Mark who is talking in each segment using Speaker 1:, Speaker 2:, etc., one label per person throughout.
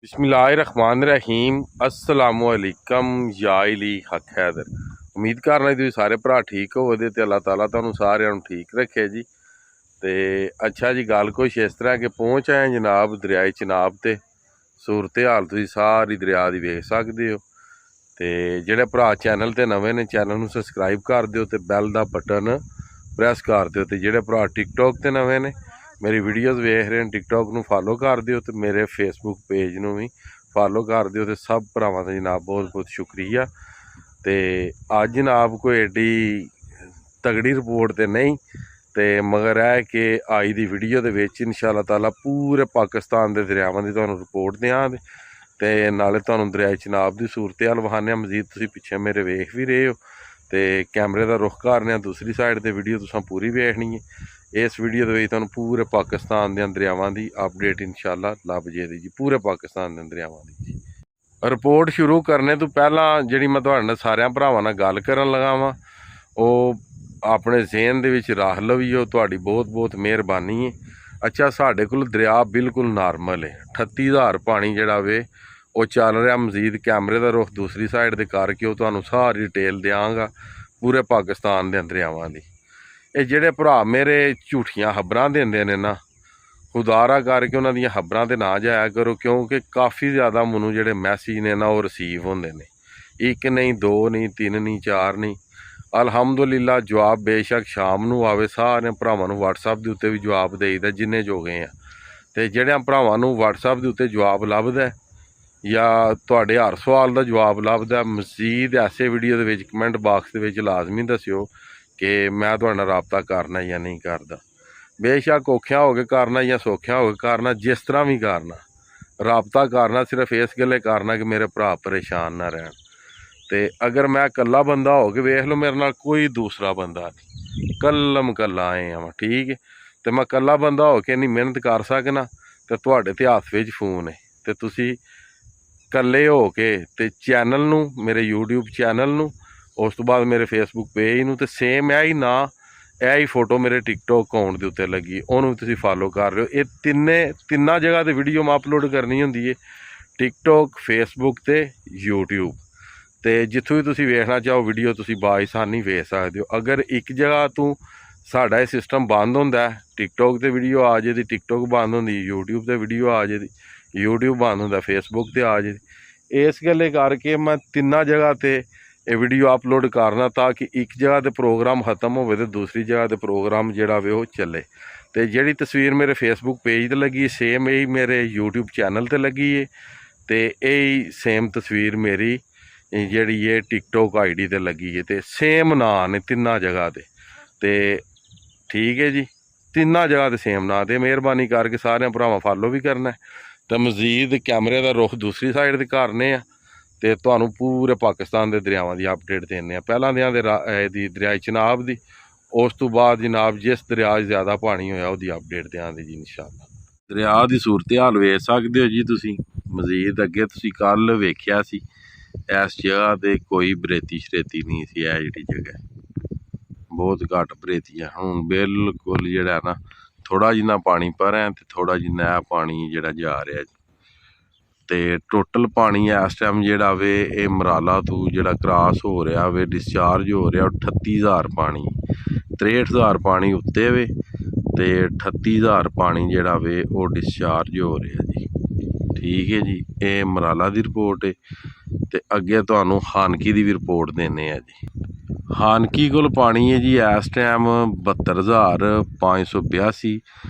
Speaker 1: बिस्मिल्लाहिर्रहमानिर्रहीम अस्सलामुअलैकुम या अली हक हैदर। उम्मीद करना तुसीं सारे भरा ठीक होवो ते अल्लाह ताला तुहानूं सारिआं नूं ठीक रखे जी। ते अच्छा जी, गल कुछ इस तरह कि पहुँच आए जनाब दरियाए चिनाब ते सूरत हाल तुसीं सारी दरिया दी वेख सकदे हो। ते जेह्ड़े भरा चैनल ते नवें ने चैनल नूं सबसक्राइब कर दिओ ते बैल दा बटन प्रैस कर दिओ। ते जेह्ड़े भरा टिकटॉक ते नवें ने मेरी वीडियोज़ वेख रहे हैं टिकटॉक नूं फॉलो कर दिओ ते मेरे फेसबुक पेज नूं भी फॉलो कर दिओ। ते सब भरावां दा जनाब बहुत बहुत शुक्रिया। ते अज जनाब कोई एड्डी तगड़ी रिपोर्ट ते नहीं, ते मगर है कि अज दी वीडियो दे विच इंशाअल्लाह ताला पूरे पाकिस्तान दे दरियावां दी तुहानूं रिपोर्ट देआं ते नाले तुहानूं दरियाए चिनाब दी सूरत हाल वखाने। मजीद तुसीं पिछे मेरे वेख भी रहे हो ते कैमरे दा रुख करने दूसरी साइड ते वीडियो तुसां पूरी वेखनी है। इस वीडियो दे विच तुहानूं पूरे पाकिस्तान दे दरियावां दी अपडेट इंशाअल्लाह लभ जेदी जी, पूरे पाकिस्तान दे दरियावां दी जी। रिपोर्ट शुरू करने तो पहला जिहड़ी मैं तुहाडे नाल सारिआं भरावां नाल गल करन लगा वां ओह अपने ज़हन दे विच रख लविओ, तुहाडी बहुत बहुत मेहरबानी है। अच्छा, साडे कोल दरिया बिल्कुल नॉर्मल है, 38,000 पानी जिहड़ा वे ਉਹ ਚੱਲ ਰਿਹਾ। ਮਜ਼ੀਦ कैमरे ਦਾ रुख दूसरी साइड ਤੇ ਕਰਕੇ ਉਹ ਤੁਹਾਨੂੰ ਸਾਰੀ डिटेल ਦਿਆਂਗਾ ਪੂਰੇ ਪਾਕਿਸਤਾਨ ਦੇ ਦਰਿਆਵਾਂ ਦੀ। ਇਹ ਜਿਹੜੇ ਭਰਾ ਮੇਰੇ ਝੂਠੀਆਂ ਖਬਰਾਂ ਦਿੰਦੇ ਨੇ ਨਾ, ਖੁਦਾਰਾ ਕਰਕੇ ਉਹਨਾਂ ਦੀਆਂ ਖਬਰਾਂ ਤੇ ਨਾ ਜਾਇਆ ਕਰੋ, ਕਿਉਂਕਿ ਕਾਫੀ ਜ਼ਿਆਦਾ ਮੈਨੂੰ ਜਿਹੜੇ ਮੈਸੇਜ ਨੇ ਨਾ ਉਹ ਰਿਸੀਵ ਹੁੰਦੇ ਨੇ। ਇੱਕ ਨਹੀਂ, ਦੋ ਨਹੀਂ, ਤਿੰਨ ਨਹੀਂ, ਚਾਰ ਨਹੀਂ। ਅਲਹਮਦੁਲਿਲਾ ਜਵਾਬ ਬੇਸ਼ੱਕ ਸ਼ਾਮ ਨੂੰ ਆਵੇ, ਸਾਰਿਆਂ ਭਰਾਵਾਂ ਨੂੰ WhatsApp ਦੇ ਉੱਤੇ ਵੀ ਜਵਾਬ ਦੇਈਦਾ ਜਿੰਨੇ ਜੋਗੇ ਆ। ਤੇ ਜਿਹੜਿਆਂ ਭਰਾਵਾਂ ਨੂੰ WhatsApp ਦੇ ਉੱਤੇ ਜਵਾਬ ਲੱਭਦਾ ਜਾਂ ਤੁਹਾਡੇ ਹਰ ਸਵਾਲ ਦਾ ਜਵਾਬ ਲੱਭਦਾ, ਮਜ਼ੀਦ ਐਸੇ ਵੀਡੀਓ ਦੇ ਵਿੱਚ ਕਮੈਂਟ ਬਾਕਸ ਦੇ ਵਿੱਚ ਲਾਜ਼ਮੀ ਦੱਸਿਓ ਕਿ ਮੈਂ ਤੁਹਾਡੇ ਨਾਲ ਰਾਬਤਾ ਕਰਨਾ ਜਾਂ ਨਹੀਂ ਕਰਦਾ। ਬੇਸ਼ੱਕ ਔਖਿਆਂ ਹੋ ਕੇ ਕਰਨਾ ਜਾਂ ਸੌਖਿਆਂ ਹੋ ਕੇ ਕਰਨਾ, ਜਿਸ ਤਰ੍ਹਾਂ ਵੀ ਕਰਨਾ, ਰਾਬਤਾ ਕਰਨਾ ਸਿਰਫ ਇਸ ਗੱਲੇ ਕਰਨਾ ਕਿ ਮੇਰੇ ਭਰਾ ਪਰੇਸ਼ਾਨ ਨਾ ਰਹਿਣ। ਤੇ ਅਗਰ ਮੈਂ ਇਕੱਲਾ ਬੰਦਾ ਹੋ ਕੇ ਵੇਖ ਲਓ, ਮੇਰੇ ਨਾਲ ਕੋਈ ਦੂਸਰਾ ਬੰਦਾ ਨਹੀਂ, ਕੱਲਮ ਕੱਲਾ ਆਏ ਆ ਠੀਕ ਹੈ। ਤੇ ਮੈਂ ਇਕੱਲਾ ਬੰਦਾ ਹੋ ਕੇ ਇੰਨੀ ਮਿਹਨਤ ਕਰ ਸਕਣਾ, ਤੇ ਤੁਹਾਡੇ ਤੇ ਹੱਥ ਵਿੱਚ ਫੋਨ ਹੈ ਤੇ ਤੁਸੀਂ ਇਕੱਲੇ ਹੋ ਕੇ ਤੇ ਚੈਨਲ ਨੂੰ, ਮੇਰੇ YouTube ਚੈਨਲ ਨੂੰ, ਉਸ ਤੋਂ ਬਾਅਦ ਮੇਰੇ ਫੇਸਬੁੱਕ ਪੇਜ ਨੂੰ, ਤੇ ਸੇਮ ਇਹ ਹੀ ਨਾਂ ਇਹ ਹੀ ਫੋਟੋ ਮੇਰੇ ਟਿਕਟੋਕ ਅਕਾਊਂਟ ਦੇ ਉੱਤੇ ਲੱਗੀ, ਉਹਨੂੰ ਤੁਸੀਂ ਫਾਲੋ ਕਰ ਰਹੇ ਹੋ। ਇਹ ਤਿੰਨਾਂ ਜਗ੍ਹਾ ਤੇ ਵੀਡੀਓ ਮੈਂ ਅਪਲੋਡ ਕਰਨੀ ਹੁੰਦੀ ਹੈ, ਟਿਕਟੋਕ, ਫੇਸਬੁੱਕ ਤੇ YouTube। ਤੇ ਜਿੱਥੋਂ ਵੀ ਤੁਸੀਂ ਵੇਖਣਾ ਚਾਹੋ ਵੀਡੀਓ ਤੁਸੀਂ ਬਾਆਸਾਨੀ ਵੇਖ ਸਕਦੇ ਹੋ। ਅਗਰ ਇੱਕ ਜਗ੍ਹਾ ਤੋਂ ਸਾਡਾ ਇਹ ਸਿਸਟਮ ਬੰਦ ਹੁੰਦਾ, ਟਿਕਟੋਕ ਤੇ ਵੀਡੀਓ ਆ ਜੇ ਦੀ ਟਿਕਟੋਕ ਬੰਦ ਹੁੰਦੀ, YouTube ਤੇ ਵੀਡੀਓ ਆ ਜੇ ਦੀ YouTube ਬੰਦ ਹੁੰਦਾ, ਫੇਸਬੁੱਕ ਤੇ ਆ ਜੇ। ਇਸ ਗੱਲੇ ਕਰਕੇ ਮੈਂ ਤਿੰਨਾਂ ਜਗ੍ਹਾ ਤੇ ਇਹ ਵੀਡੀਓ ਅਪਲੋਡ ਕਰਨਾ ਤਾਂ ਕਿ ਇੱਕ ਜਗ੍ਹਾ ਤੇ ਪ੍ਰੋਗਰਾਮ ਖਤਮ ਹੋਵੇ ਤੇ ਦੂਸਰੀ ਜਗ੍ਹਾ ਤੇ ਪ੍ਰੋਗਰਾਮ ਜਿਹੜਾ ਵੇ ਉਹ ਚੱਲੇ। ਤੇ ਜਿਹੜੀ ਤਸਵੀਰ ਮੇਰੇ ਫੇਸਬੁੱਕ ਪੇਜ ਤੇ ਲੱਗੀ, ਸੇਮ ਇਹੀ ਮੇਰੇ YouTube ਚੈਨਲ ਤੇ ਲੱਗੀ ਹੈ, ਤੇ ਇਹੀ ਸੇਮ ਤਸਵੀਰ ਮੇਰੀ ਜਿਹੜੀ ਹੈ ਟਿਕਟੋਕ ID ਤੇ ਲੱਗੀ ਹੈ, ਤੇ ਸੇਮ ਨਾਂ ਨੇ ਤਿੰਨਾਂ ਜਗ੍ਹਾ ਤੇ ਠੀਕ ਹੈ ਜੀ, ਤਿੰਨਾਂ ਜਗ੍ਹਾ ਤੇ ਸੇਮ ਨਾਂ। ਤੇ ਮਿਹਰਬਾਨੀ ਕਰਕੇ ਸਾਰਿਆਂ ਭਰਾਵਾਂ ਫਾਲੋ ਵੀ ਕਰਨਾ ਤੇ ਮਜ਼ੀਦ ਕੈਮਰੇ ਦਾ ਰੁਖ ਦੂਸਰੀ ਸਾਈਡ ਤੇ ਕਰਨੇ ਆ ਤੇ ਤੁਹਾਨੂੰ ਪੂਰੇ ਪਾਕਿਸਤਾਨ ਦੇ ਦਰਿਆਵਾਂ ਦੀ ਅਪਡੇਟ ਦੇਣੇ ਆ। ਪਹਿਲਾਂ ਦਿਆਂ ਦੀ ਦਰਿਆਏ ਚਨਾਬ ਦੀ, ਉਸ ਤੋਂ ਬਾਅਦ ਜਨਾਬ ਜਿਸ ਦਰਿਆ 'ਚ ਜ਼ਿਆਦਾ ਪਾਣੀ ਹੋਇਆ ਉਹਦੀ ਅਪਡੇਟ ਦਿਆਂਗੇ ਜੀ ਇੰਸ਼ਾਅੱਲਾ। ਦਰਿਆ ਦੀ ਸੂਰਤ ਹਾਲ ਵੇਖ ਸਕਦੇ ਹੋ ਜੀ ਤੁਸੀਂ। ਮਜ਼ੀਦ ਅੱਗੇ ਤੁਸੀਂ ਕੱਲ੍ਹ ਵੇਖਿਆ ਸੀ ਇਸ ਜਗ੍ਹਾ ਤੇ ਕੋਈ ਬਰੇਤੀ ਸ਼ਰੇਤੀ ਨਹੀਂ ਸੀ, ਇਹ ਜਿਹੜੀ ਜਗ੍ਹਾ ਬਹੁਤ ਘੱਟ ਬਰੇਤੀ ਹੈ। ਹੁਣ ਬਿਲਕੁਲ ਜਿਹੜਾ ਨਾ ਥੋੜ੍ਹਾ ਜਿੰਨਾ ਪਾਣੀ ਭਰਿਆ ਤੇ ਥੋੜ੍ਹਾ ਜਿੰਨਾ ਇਹ ਪਾਣੀ ਜਿਹੜਾ ਜਾ ਰਿਹਾ ਜੀ। ਤੇ ਟੋਟਲ ਪਾਣੀ ਇਸ ਟਾਈਮ ਜਿਹੜਾ ਵੇ ਇਹ ਮਰਾਲਾ ਤੋਂ ਜਿਹੜਾ ਕ੍ਰਾਸ ਹੋ ਰਿਹਾ ਵੇ, ਡਿਸਚਾਰਜ ਹੋ ਰਿਹਾ 38,000 ਪਾਣੀ, 63,000 ਪਾਣੀ ਉੱਤੇ ਵੇ ਤੇ 38,000 ਪਾਣੀ ਜਿਹੜਾ ਵੇ ਉਹ ਡਿਸਚਾਰਜ ਹੋ ਰਿਹਾ ਜੀ। ਠੀਕ ਹੈ ਜੀ, ਇਹ ਮਰਾਲਾ ਦੀ ਰਿਪੋਰਟ ਹੈ। ਤੇ ਅੱਗੇ ਤੁਹਾਨੂੰ ਹਾਨਕੀ ਦੀ ਵੀ ਰਿਪੋਰਟ ਦਿੰਦੇ ਆ ਜੀ। ਹਾਨਕੀ ਕੋਲ ਪਾਣੀ ਹੈ ਜੀ ਇਸ ਟਾਈਮ 72,582,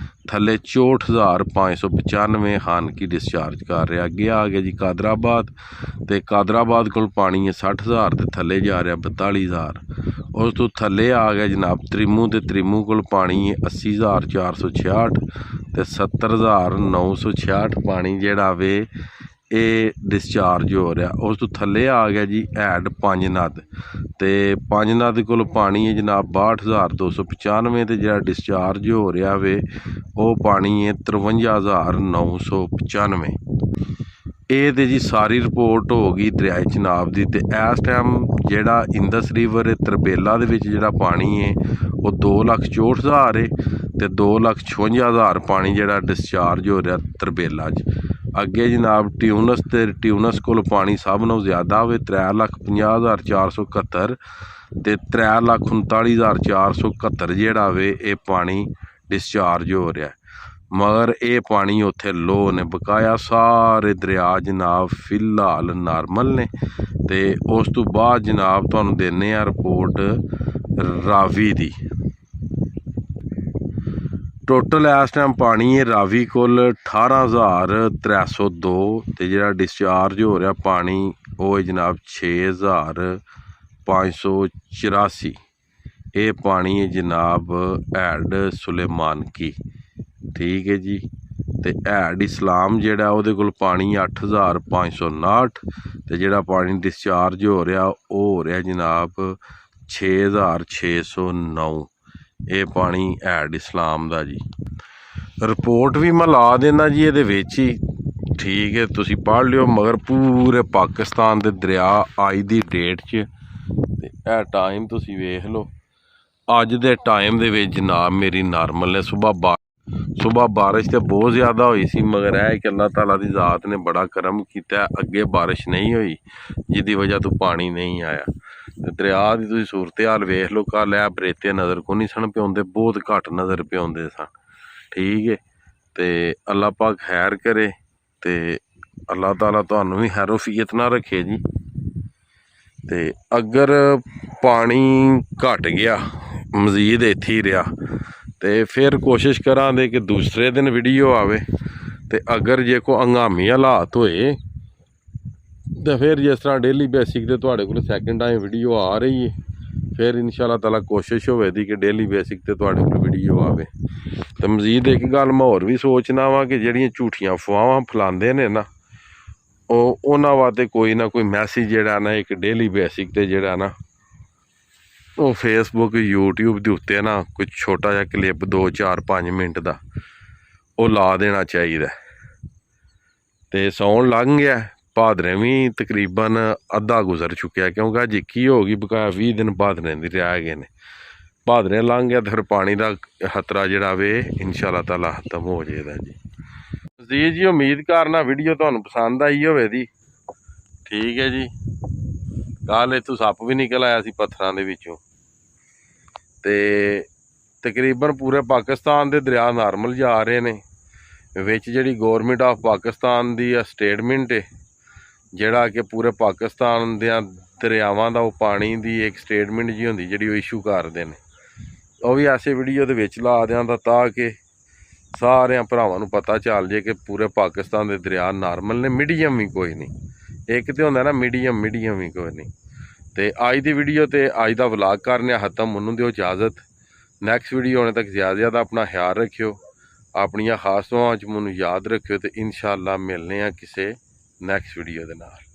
Speaker 1: ਥੱਲੇ 64,595 ਹਾਨਕੀ ਡਿਸਚਾਰਜ ਕਰ ਰਿਹਾ। ਅੱਗੇ ਆ ਗਿਆ ਜੀ ਕਾਦਰਾਬਾਦ, ਤੇ ਕਾਦਰਾਬਾਦ ਕੋਲ ਪਾਣੀ ਹੈ 60,000 ਤੇ ਥੱਲੇ ਜਾ ਰਿਹਾ 42,000। ਉਸ ਤੋਂ ਥੱਲੇ ਆ ਗਿਆ ਜਨਾਬ ਤ੍ਰਿਮੂ, ਤੇ ਤ੍ਰਿਮੂ ਕੋਲ ਪਾਣੀ ਹੈ 80,466 ਤੇ 70,966 ਪਾਣੀ ਜਿਹੜਾ ਵੇ ਇਹ ਡਿਸਚਾਰਜ ਹੋ ਰਿਹਾ। ਉਸ ਤੋਂ ਥੱਲੇ ਆ ਗਿਆ ਜੀ ਹੈਡ 5 ਨਦ, ਤੇ 5 ਨਦ ਕੋਲ ਪਾਣੀ ਹੈ ਜਨਾਬ 62,295 ਤੇ ਜਿਹੜਾ ਡਿਸਚਾਰਜ ਹੋ ਰਿਹਾ ਵੇ ਉਹ ਪਾਣੀ ਹੈ 53,995। ਇਹ ਤੇ ਜੀ ਸਾਰੀ ਰਿਪੋਰਟ ਹੋ ਗਈ ਦਰਿਆਏ ਚਨਾਬ ਦੀ। ਤੇ ਇਸ ਟਾਈਮ ਜਿਹੜਾ ਇੰਦਸ ਰਿਵਰ ਤਰਬੇਲਾ ਦੇ ਵਿੱਚ ਜਿਹੜਾ ਪਾਣੀ ਹੈ ਉਹ 2,64,000 ਹੈ ਤੇ 2,56,000 ਪਾਣੀ ਜਿਹੜਾ ਡਿਸਚਾਰਜ ਹੋ ਰਿਹਾ ਤਰਬੇਲਾ 'ਚ। ਅੱਗੇ ਜਨਾਬ ਟਿਊਨਸ ਤੇ ਟਿਊਨਸ ਕੋਲ ਪਾਣੀ ਸਭ ਨਾਲੋਂ ਜ਼ਿਆਦਾ ਵੇ 3,50,471 ਤੇ 3,39,471 ਜਿਹੜਾ ਵੇ ਇਹ ਪਾਣੀ ਡਿਸਚਾਰਜ ਹੋ ਰਿਹਾ। ਮਗਰ ਇਹ ਪਾਣੀ ਉੱਥੇ ਲੋ ਨੇ ਬਕਾਇਆ ਸਾਰੇ ਦਰਿਆ ਜਨਾਬ ਫਿਲਹਾਲ ਨਾਰਮਲ ਨੇ। ਤੇ ਉਸ ਤੋਂ ਬਾਅਦ ਜਨਾਬ ਤੁਹਾਨੂੰ ਦਿੰਦੇ ਆ ਰਿਪੋਰਟ ਰਾਵੀ ਦੀ। ਟੋਟਲ ਇਸ ਟਾਈਮ ਪਾਣੀ ਹੈ ਰਾਵੀ ਕੋਲ 18,302 ਤੇ ਜਿਹੜਾ ਡਿਸਚਾਰਜ ਹੋ ਰਿਹਾ ਪਾਣੀ ਉਹ ਹੈ ਜਨਾਬ 6,584। ਇਹ ਪਾਣੀ ਹੈ ਜਨਾਬ ਹੈਡ ਸੁਲੇਮਾਨ ਕੀ, ਠੀਕ ਹੈ ਜੀ। ਤੇ ਹੈਡ ਇਸਲਾਮ ਜਿਹੜਾ ਉਹਦੇ ਕੋਲ ਪਾਣੀ 8,559 ਤੇ ਜਿਹੜਾ ਪਾਣੀ ਡਿਸਚਾਰਜ ਹੋ ਰਿਹਾ ਉਹ ਹੋ ਰਿਹਾ ਜਨਾਬ 6,609। ਇਹ ਪਾਣੀ ਹੈਡ ਇਸਲਾਮ ਦਾ ਜੀ। ਰਿਪੋਰਟ ਵੀ ਮੈਂ ਲਾ ਦੇਣਾ ਜੀ ਇਹਦੇ ਵਿੱਚ ਹੀ, ਠੀਕ ਹੈ, ਤੁਸੀਂ ਪੜ੍ਹ ਲਿਓ। ਮਗਰ ਪੂਰੇ ਪਾਕਿਸਤਾਨ ਦੇ ਦਰਿਆ ਅੱਜ ਦੀ ਡੇਟ 'ਚ ਤੇ ਇਹ ਟਾਈਮ ਤੁਸੀਂ ਵੇਖ ਲਓ। ਅੱਜ ਦੇ ਟਾਈਮ ਦੇ ਵਿੱਚ ਜਨਾਬ ਮੇਰੀ ਨਾਰਮਲ ਨੇ। ਸੁਬਾਹ ਬਾਰਿਸ਼ ਤੇ ਬਹੁਤ ਜ਼ਿਆਦਾ ਹੋਈ ਸੀ, ਮਗਰ ਇਹ ਕਿ ਅੱਲਾਹ ਤਾਲਾ ਦੀ ਜ਼ਾਤ ਨੇ ਬੜਾ ਕਰਮ ਕੀਤਾ, ਅੱਗੇ ਬਾਰਿਸ਼ ਨਹੀਂ ਹੋਈ ਜਿਹਦੀ ਵਜ੍ਹਾ ਤੋਂ ਪਾਣੀ ਨਹੀਂ ਆਇਆ। ਤੇ ਦਰਿਆ ਦੀ ਤੁਸੀਂ ਸੂਰਤ ਹਾਲ ਵੇਖ ਲਓ। ਕੱਲ੍ਹ ਇਹ ਬਰੇਤੇ ਨਜ਼ਰ ਕੋ ਨਹੀਂ ਸਨ ਪਿਆਉਂਦੇ, ਬਹੁਤ ਘੱਟ ਨਜ਼ਰ ਪਿਆਉਂਦੇ ਸਨ, ਠੀਕ ਹੈ। ਤੇ ਅੱਲਾਹ ਪਾਕ ਖੈਰ ਕਰੇ ਤੇ ਅੱਲਾਹ ਤਾਲਾ ਤੁਹਾਨੂੰ ਵੀ ਹੈਰੋਫੀਅਤ ਨਾ ਰੱਖੇ ਜੀ। ਤੇ ਅਗਰ ਪਾਣੀ ਘਟ ਗਿਆ ਮਜ਼ੀਦ ਇੱਥੇ ਹੀ ਰਿਹਾ ਤੇ ਫਿਰ ਕੋਸ਼ਿਸ਼ ਕਰਾਂਗੇ ਕਿ ਦੂਸਰੇ ਦਿਨ ਵੀਡੀਓ ਆਵੇ। ਤੇ ਅਗਰ ਜੇ ਕੋਈ ਹੰਗਾਮੀ ਹਾਲਾਤ ਹੋਏ ਤੇ ਫਿਰ ਜਿਸ ਤਰ੍ਹਾਂ ਡੇਲੀ ਬੇਸਿਕ ਤੇ ਤੁਹਾਡੇ ਕੋਲ ਸੈਕਿੰਡ ਟਾਈਮ ਵੀਡੀਓ ਆ ਰਹੀ ਹੈ, ਫਿਰ ਇਨਸ਼ਾਅੱਲਾ ਤਾਲਾ ਕੋਸ਼ਿਸ਼ ਹੋਵੇਗੀ ਕਿ ਡੇਲੀ ਬੇਸਿਕ ਤੇ ਤੁਹਾਡੇ ਕੋਲ ਵੀਡੀਓ ਆਵੇ। ਤੇ ਮਜ਼ੀਦ ਇੱਕ ਗੱਲ ਮੈਂ ਹੋਰ ਵੀ ਸੋਚਣਾ ਵਾ ਕਿ ਜਿਹੜੀਆਂ ਝੂਠੀਆਂ ਅਫਵਾਹਾਂ ਫੈਲਾਉਂਦੇ ਨੇ ਨਾ, ਉਹਨਾਂ ਵਾਸਤੇ ਕੋਈ ਨਾ ਕੋਈ ਮੈਸੇਜ ਜਿਹੜਾ ਨਾ ਇੱਕ ਡੇਲੀ ਬੇਸਿਕ ਤੇ ਜਿਹੜਾ ਨਾ ਉਹ ਫੇਸਬੁੱਕ ਯੂਟਿਊਬ ਦੇ ਉੱਤੇ ਨਾ ਕੋਈ ਛੋਟਾ ਜਿਹਾ ਕਲਿੱਪ 2 4 5 ਮਿੰਟ ਦਾ ਉਹ ਲਾ ਦੇਣਾ ਚਾਹੀਦਾ। ਤੇ ਸੌਣ ਲੰਘ ਗਿਆ, ਭਾਦਰੇ ਵੀ ਤਕਰੀਬਨ ਅੱਧਾ ਗੁਜ਼ਰ ਚੁੱਕਿਆ, ਕਿਉਂਕਿ ਅੱਜ 21 ਹੋ ਗਈ, ਬਕਾਇਆ 20 ਦਿਨ ਭਾਦਰੇ ਦੇ ਰਹਿ ਗਏ ਨੇ। ਭਾਦਰੇ ਲੰਘ ਗਿਆ ਤੇ ਫਿਰ ਪਾਣੀ ਦਾ ਖਤਰਾ ਜਿਹੜਾ ਵੇ ਇਨਸ਼ਾਅੱਲਾ ਤਾਲਾ ਖਤਮ ਹੋ ਜਾਏਗਾ ਜੀ। ਜੀ ਉਮੀਦ ਕਰਨਾ ਵੀਡੀਓ ਤੁਹਾਨੂੰ ਪਸੰਦ ਆਈ ਹੋਵੇ ਦੀ, ਠੀਕ ਹੈ ਜੀ। ਕੱਲ੍ਹ ਇੱਥੋਂ ਸੱਪ ਵੀ ਨਿਕਲ ਆਇਆ ਸੀ ਪੱਥਰਾਂ ਦੇ ਵਿੱਚੋਂ। ਤੇ ਤਕਰੀਬਨ ਪੂਰੇ ਪਾਕਿਸਤਾਨ ਦੇ ਦਰਿਆ ਨਾਰਮਲ ਜਾ ਰਹੇ ਨੇ। ਵਿੱਚ ਜਿਹੜੀ government of Pakistan the statement ਹੈ, ਜਿਹੜਾ ਕਿ ਪੂਰੇ ਪਾਕਿਸਤਾਨ ਦੇ ਦਰਿਆਵਾਂ ਦਾ ਉਹ ਪਾਣੀ ਦੀ ਇੱਕ ਸਟੇਟਮੈਂਟ ਜੀ ਹੁੰਦੀ ਜਿਹੜੀ ਉਹ ਇਸ਼ੂ ਕਰਦੇ ਨੇ, ਉਹ ਵੀ ਐਸੇ ਵੀਡੀਓ ਦੇ ਵਿੱਚ ਲਾ ਦਿਆਂਦਾ ਤਾਂ ਕਿ ਸਾਰਿਆਂ ਭਰਾਵਾਂ ਨੂੰ ਪਤਾ ਚੱਲ ਜੇ ਕਿ ਪੂਰੇ ਪਾਕਿਸਤਾਨ ਦੇ ਦਰਿਆ ਨਾਰਮਲ ਨੇ, ਮੀਡੀਅਮ ਵੀ ਕੋਈ ਨਹੀਂ। ਇੱਕ ਤੇ ਹੁੰਦਾ ਨਾ ਮੀਡੀਅਮ ਵੀ ਕੋਈ ਨਹੀਂ। ਤੇ ਅੱਜ ਦੀ ਵੀਡੀਓ ਤੇ ਅੱਜ ਦਾ ਵਲੌਗ ਕਰਨੇ ਖਤਮ, ਮੈਨੂੰ ਦਿਓ ਇਜਾਜ਼ਤ। ਨੈਕਸਟ ਵੀਡੀਓ ਆਉਣੇ ਤੱਕ ਜ਼ਿਆਦਾ ਆਪਣਾ ਖਿਆਲ ਰੱਖਿਓ, ਆਪਣੀਆਂ ਖਾਸ ਦੁਆਵਾਂ 'ਚ ਮੈਨੂੰ ਯਾਦ ਰੱਖਿਓ ਤੇ ਇਨਸ਼ਾਅੱਲਾ ਮਿਲਨੇ ਆ ਕਿਸੇ ਨੈਕਸਟ ਵੀਡੀਓ ਦੇ ਨਾਲ।